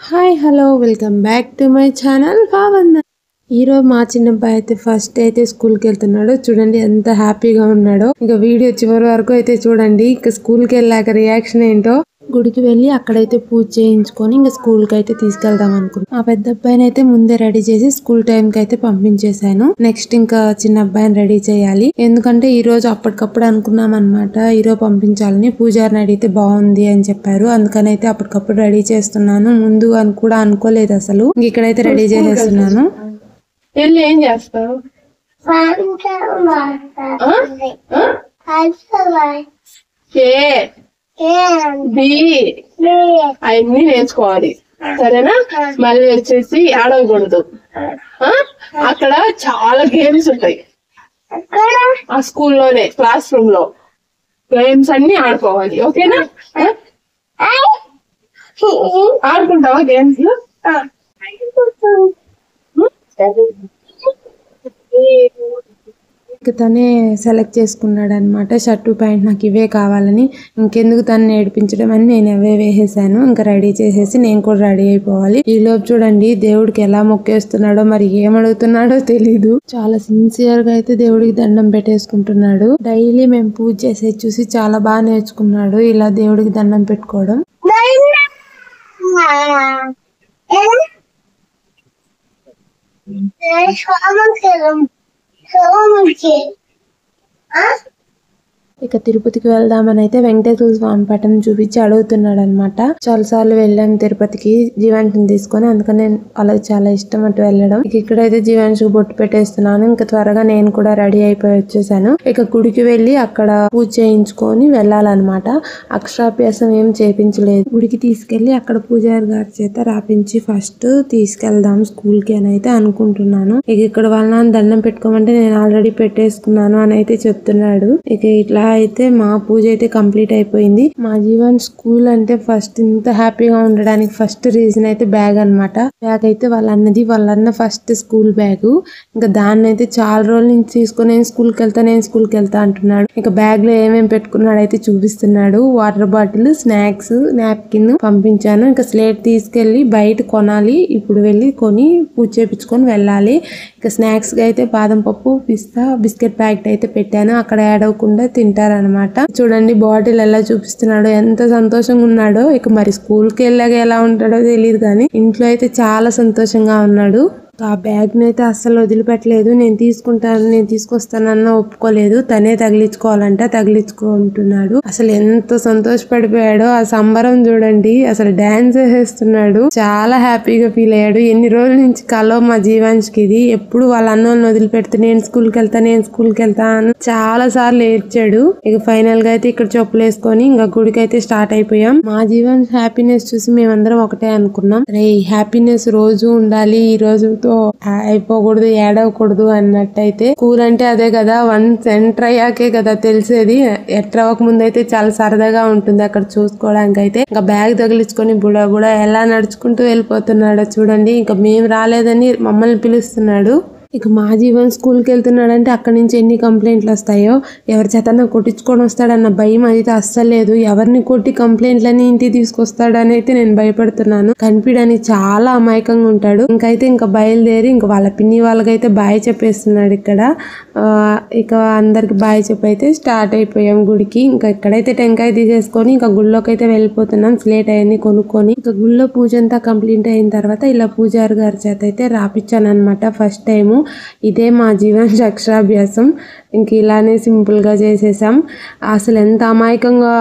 Hi hello welcome back to my channel Bhavanna. ఈరోజు మా చిన్నబ్బాయి అయితే ఫస్ట్ అయితే స్కూల్కి వెళ్తున్నాడు. చూడండి ఎంత హ్యాపీగా ఉన్నాడో. ఇంకా వీడియో చివరి వరకు అయితే చూడండి. ఇంకా స్కూల్కి వెళ్ళాక రియాక్షన్ ఏంటో. గుడికి వెళ్ళి అక్కడైతే పూజ చేయించుకొని ఇంకా స్కూల్కి అయితే తీసుకెళ్దాం అనుకున్నాను. ఆ పెద్ద అబ్బాయిని అయితే ముందే రెడీ చేసి స్కూల్ టైంకి అయితే పంపించేశాను. నెక్స్ట్ ఇంకా చిన్న అబ్బాయిని రెడీ చేయాలి. ఎందుకంటే ఈ రోజు అప్పటికప్పుడు అనుకున్నాం అనమాట, ఈరోజు పంపించాలని. పూజారిని అడిగితే బాగుంది అని చెప్పారు. అందుకని అయితే అప్పటికప్పుడు రెడీ చేస్తున్నాను. ముందు అని కూడా అనుకోలేదు అసలు. ఇక్కడైతే రెడీ చేసేస్తున్నాను. ఏం చేస్తావు? అవన్నీ నేర్చుకోవాలి, సరేనా? మళ్ళీ వచ్చేసి ఆడకూడదు. అక్కడ చాలా గేమ్స్ ఉంటాయి ఆ స్కూల్లోనే, క్లాస్ రూమ్ లో గేమ్స్ అన్ని ఆడుకోవాలి, ఓకేనా? ఆడుకుంటావా గేమ్స్? తనే సెలెక్ట్ చేసుకున్నాడు అనమాట. షర్టు ప్యాంట్ నాకు ఇవే కావాలని. ఇంకెందుకు తను నేర్పించడం అని నేను అవే వేసేసాను. ఇంకా రెడీ చేసేసి నేను కూడా రెడీ అయిపోవాలి. ఈ లోపు చూడండి దేవుడికి ఎలా మొక్కేస్తున్నాడో, మరి ఏమడుగుతున్నాడో తెలీదు. చాలా సిన్సియర్ గా అయితే దేవుడికి దండం పెట్టేసుకుంటున్నాడు. డైలీ మేము పూజ చేసేది చూసి చాలా బాగా నేర్చుకున్నాడు ఇలా దేవుడికి దండం పెట్టుకోవడం. ఇక తిరుపతికి వెళ్దామని అయితే వెంకటేశ్వర స్వామి పటం చూపించి అడుగుతున్నాడు అనమాట. చాలా సార్లు వెళ్ళాము తిరుపతికి జీవాంశుని తీసుకొని, అందుకని వాళ్ళకి చాలా ఇష్టం అటు వెళ్ళడం. ఇక్కడైతే జీవాంశుకు బొట్టు పెట్టేస్తున్నాను. ఇంకా త్వరగా నేను కూడా రెడీ అయిపోయి వచ్చేసాను. ఇక గుడికి వెళ్ళి అక్కడ పూజ చేయించుకొని వెళ్ళాలన్నమాట. అక్షరాభ్యాసం ఏం చేయించలేదు. గుడికి తీసుకెళ్లి అక్కడ పూజారి గారి చేత రాపించి ఫస్ట్ తీసుకెళ్దాం స్కూల్ కి అని అయితే అనుకుంటున్నాను. ఇక ఇక్కడ వాళ్ళ నాన్న దండం పెట్టుకోమంటే నేను ఆల్రెడీ పెట్టేసుకున్నాను అని అయితే చెప్తున్నాడు. ఇక ఇట్లా అయితే మా పూజ అయితే కంప్లీట్ అయిపోయింది. మా జీవన్ స్కూల్ అంటే ఫస్ట్ ఇంత హ్యాపీగా ఉండడానికి ఫస్ట్ రీజన్ అయితే బ్యాగ్ అనమాట. బ్యాగ్ అయితే వాళ్ళ అన్న ఫస్ట్ స్కూల్ బ్యాగ్. ఇంకా దాన్ని అయితే చాలా రోజుల నుంచి తీసుకొని నేను స్కూల్కి వెళ్తా అంటున్నాడు. ఇంకా బ్యాగ్ లో ఏమేమి పెట్టుకున్నాడు అయితే చూపిస్తున్నాడు. వాటర్ బాటిల్, స్నాక్స్, నాప్కిన్ పంపించాను. ఇంకా స్లేట్ తీసుకెళ్లి బయట కొనాలి. ఇప్పుడు వెళ్ళి కొని పూజ చేపించుకొని వెళ్ళాలి. ఇంకా స్నాక్స్ గా అయితే బాదం పప్పు, పిస్తా, బిస్కెట్ ప్యాకెట్ అయితే పెట్టాను. అక్కడ యాడ్ అవ్వకుండా తింటారనమాట. చూడండి బాటిల్ ఎలా చూపిస్తున్నాడో, ఎంత సంతోషంగా ఉన్నాడో. ఇక మరి స్కూల్ కి వెళ్ళాక ఎలా ఉంటాడో తెలియదు కానీ ఇంట్లో అయితే చాలా సంతోషంగా ఉన్నాడు. ఆ బ్యాగ్ ని అయితే అస్సలు వదిలిపెట్టలేదు. నేను తీసుకొస్తానన్న ఒప్పుకోలేదు. తనే తగిలించుకుంటున్నాడు. అసలు ఎంత సంతోషపడిపోయాడో. ఆ సంబరం చూడండి, అసలు డాన్స్ వేసేస్తున్నాడు. చాలా హ్యాపీగా ఫీల్ అయ్యాడు. ఎన్ని రోజుల నుంచి కలో మా జీవాంశ్కి ఇది. ఎప్పుడు వాళ్ళ అన్నోళ్ళని వదిలిపెడితే నేను స్కూల్కి వెళ్తా అని చాలా సార్లు ఏడ్చాడు. ఇక ఫైనల్ గా అయితే ఇక్కడ చెప్పులు వేసుకొని ఇంకా గుడికి అయితే స్టార్ట్ అయిపోయాం. మా జీవాన్స్ హ్యాపీనెస్ చూసి మేమందరం ఒకటే అనుకున్నాం, రే హ్యాపీనెస్ రోజు ఉండాలి, ఈ రోజుతో అయిపోకూడదు, ఏడవకూడదు అన్నట్టయితే. స్కూల్ అంటే అదే కదా, వన్స్ ఎంటర్ అయ్యాకే కదా తెలిసేది. ఎంటర్ అవ్వక ముందు అయితే చాలా సరదాగా ఉంటుంది అక్కడ చూసుకోవడానికి అయితే. ఇంకా బ్యాగ్ తగిలించుకొని బుడా ఎలా నడుచుకుంటూ వెళ్ళిపోతున్నాడో చూడండి. ఇంకా మేము రాలేదని మమ్మల్ని పిలుస్తున్నాడు. ఇక మా జీవన్ స్కూల్కి వెళ్తున్నాడంటే అక్కడి నుంచి ఎన్ని కంప్లైంట్లు వస్తాయో. ఎవరి చేతన్నా కొట్టించుకొని వస్తాడన్న భయం అయితే అస్సలు లేదు. ఎవరిని కొట్టి కంప్లైంట్లని ఇంటికి తీసుకొస్తాడని అయితే నేను భయపడుతున్నాను. కనిపించడానికి చాలా అమాయకంగా ఉంటాడు. ఇంకా బయలుదేరి ఇంకా వాళ్ళ పిన్ని వాళ్ళకైతే బాయ్ చెప్పేస్తున్నాడు ఇక్కడ. ఇక అందరికి బాయ్ చెప్పైతే స్టార్ట్ అయిపోయాం గుడికి. ఇంకా ఇక్కడైతే టెంకాయ తీసేసుకొని ఇంకా గుళ్ళోకి అయితే వెళ్ళిపోతున్నాం. స్లేట్ అవన్నీ కొనుక్కొని ఇంకా గుళ్ళో పూజ అంతా కంప్లీట్ అయిన తర్వాత ఇలా పూజారి గారి చేత అయితే రాపిచ్చాను అనమాట ఫస్ట్ టైము. ఇదే మా జీవన్ అక్షరాభ్యాసం. ఇంక ఇలానే సింపుల్ గా చేసేసాం. అసలు ఎంత అమాయకంగా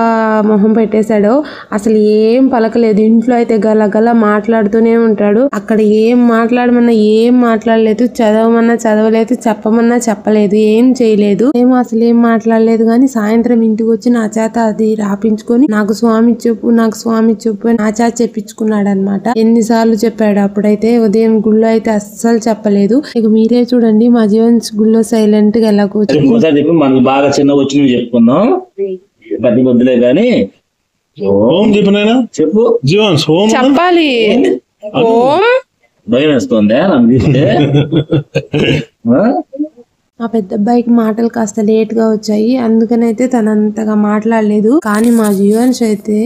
మొహం పెట్టేశాడో. అసలు ఏం పలకలేదు. ఇంట్లో అయితే గల మాట్లాడుతూనే ఉంటాడు. అక్కడ ఏం మాట్లాడమన్నా ఏం మాట్లాడలేదు. చదవమన్నా చదవలేదు. చెప్పమన్నా చెప్పలేదు. ఏం చేయలేదు. అసలు ఏం మాట్లాడలేదు. కానీ సాయంత్రం ఇంటికి వచ్చి నా చేత అది రాపించుకొని నాకు స్వామి చెప్పు అని నా చేత చెప్పించుకున్నాడు అనమాట. ఎన్నిసార్లు చెప్పాడు. అప్పుడైతే ఉదయం గుళ్ళో అయితే అస్సలు చెప్పలేదు. ఇక మీరే చూడండి మా జీవన్ గుళ్ళో సైలెంట్ గా ఎలా కూర్చొని మనకు బాగా చిన్న వచ్చి చెప్పుకుందాం. పెద్ద వద్దులే గాని ఓం చెప్పు జీవన్ చెప్పాలి. ఓం భయం వేస్తుందా నన్ను తీస్తే? మా పెద్ద అబ్బాయికి మాటలు కాస్త లేట్ గా వచ్చాయి. అందుకనైతే తనంతగా మాట్లాడలేదు. కానీ మా జీవన్స్ అయితే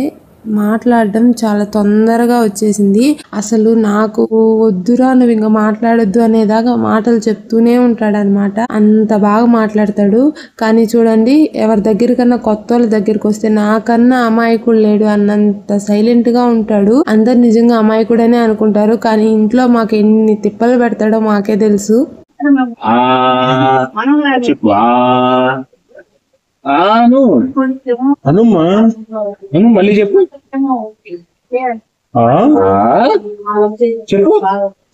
మాట్లాడడం చాలా తొందరగా వచ్చేసింది. అసలు నాకు వద్దురా నువ్వు ఇంకా మాట్లాడొద్దు అనేదాకా మాటలు చెప్తూనే ఉంటాడనమాట. అంత బాగా మాట్లాడతాడు. కానీ చూడండి, ఎవరి దగ్గరికన్నా కొత్త వాళ్ళ దగ్గరికి వస్తే నాకన్నా అమాయకుడు లేడు అన్నంత సైలెంట్ గా ఉంటాడు. అందరు నిజంగా అమాయకుడనే అనుకుంటారు, కానీ ఇంట్లో మాకు ఎన్ని తిప్పలు పెడతాడో మాకే తెలుసు. చెప్పు అనుమ్మా, మళ్ళీ చెప్పు. చెప్పు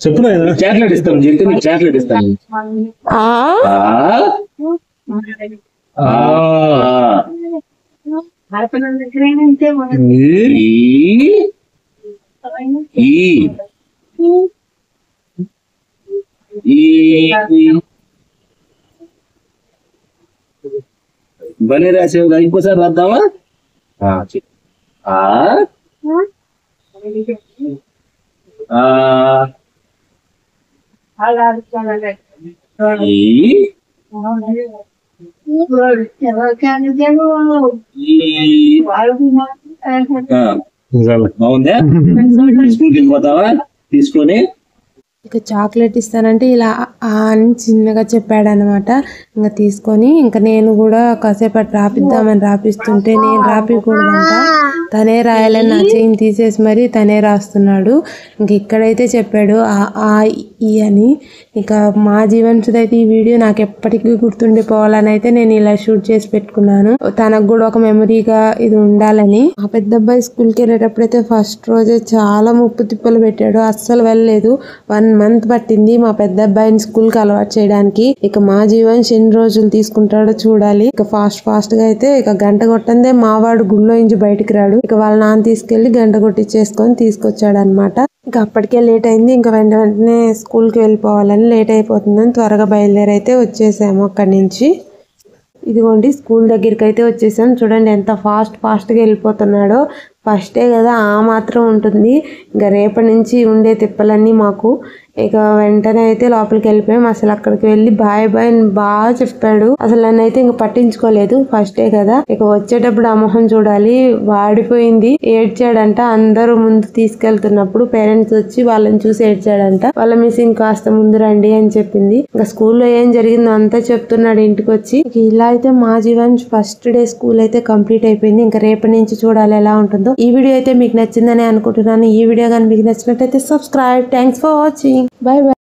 చెప్పు. చాక్లెట్ ఇస్తాను, చెప్తే నీకు చాక్లెట్ ఇస్తాను. భలే రాసేవుగా, ఇంకోసారి రాద్దామా? బాగుందా? స్కూల్కి వెళ్ళిపోతావా తీసుకొని? ఇక చాక్లెట్ ఇస్తానంటే ఇలా అని చిన్నగా చెప్పాడనమాట. ఇంకా తీసుకొని ఇంకా నేను కూడా కాసేపటి రాపిద్దామని రాపిస్తుంటే నేను రాపికూడదంట, తనే రాయాలని నా చేయిని తీసేసి మరి తనే రాస్తున్నాడు. ఇంక ఇక్కడైతే చెప్పాడు ఆ ఈ అని. ఇక మా జీవన్సుది అయితే ఈ వీడియో నాకు ఎప్పటికీ గుర్తుండిపోవాలని అయితే నేను ఇలా షూట్ చేసి పెట్టుకున్నాను, తనకు కూడా ఒక మెమరీగా ఇది ఉండాలని. ఆ పెద్ద అబ్బాయి స్కూల్కి వెళ్ళేటప్పుడైతే ఫస్ట్ రోజే చాలా ముప్పు తిప్పలు పెట్టాడు, అస్సలు వెళ్ళలేదు. 1 month పట్టింది మా పెద్ద అబ్బాయిని స్కూల్ కి అలవాటు చేయడానికి. ఇక మా జీవన్స్ ఎన్ని రోజులు తీసుకుంటాడో చూడాలి. ఇక ఫాస్ట్ గా అయితే ఇక గంట కొట్టందే మావాడు గుళ్ళో నుంచి బయటికి రాడు. ఇక వాళ్ళ నాన్న తీసుకెళ్లి గంట కొట్టించేసుకొని తీసుకొచ్చాడు అనమాట. ఇంకా అప్పటికే లేట్ అయింది. ఇంకా వెంటనే స్కూల్ కి వెళ్ళిపోవాలని, లేట్ అయిపోతుందని త్వరగా బయలుదేరైతే వచ్చేసాము అక్కడి నుంచి. ఇదిగోండి స్కూల్ దగ్గరికి అయితే వచ్చేసాం. చూడండి ఎంత ఫాస్ట్ గా వెళ్ళిపోతున్నాడో. ఫస్టే కదా ఆ మాత్రం ఉంటుంది. ఇంకా రేపటి నుంచి ఉండే తిప్పలన్నీ మాకు. ఇక వెంటనే అయితే లోపలికి వెళ్ళిపోయాం. అసలు అక్కడికి వెళ్ళి బాయ్ అని బాగా చెప్పాడు. అసలు నన్ను అయితే ఇంక పట్టించుకోలేదు, ఫస్టే కదా. ఇక వచ్చేటప్పుడు ఆ మొహం చూడాలి, వాడిపోయింది, ఏడ్చాడంట. అందరూ ముందు తీసుకెళ్తున్నప్పుడు పేరెంట్స్ వచ్చి వాళ్ళని చూసి ఏడ్చాడంట. వాళ్ళ మిస్సింగ్ కాస్త ముందు రండి అని చెప్పింది. ఇంకా స్కూల్లో ఏం జరిగిందో అంతా చెప్తున్నాడు ఇంటికి వచ్చి. ఇలా అయితే మా జీవన్ ఫస్ట్ డే స్కూల్ అయితే కంప్లీట్ అయిపోయింది. ఇంకా రేపటి నుంచి చూడాలి ఎలా ఉంటుందో. ఈ వీడియో అయితే మీకు నచ్చిందని అనుకుంటున్నాను. ఈ వీడియో కానీ మీకు నచ్చినట్లయితే subscribe. Thanks for watching. Bye bye.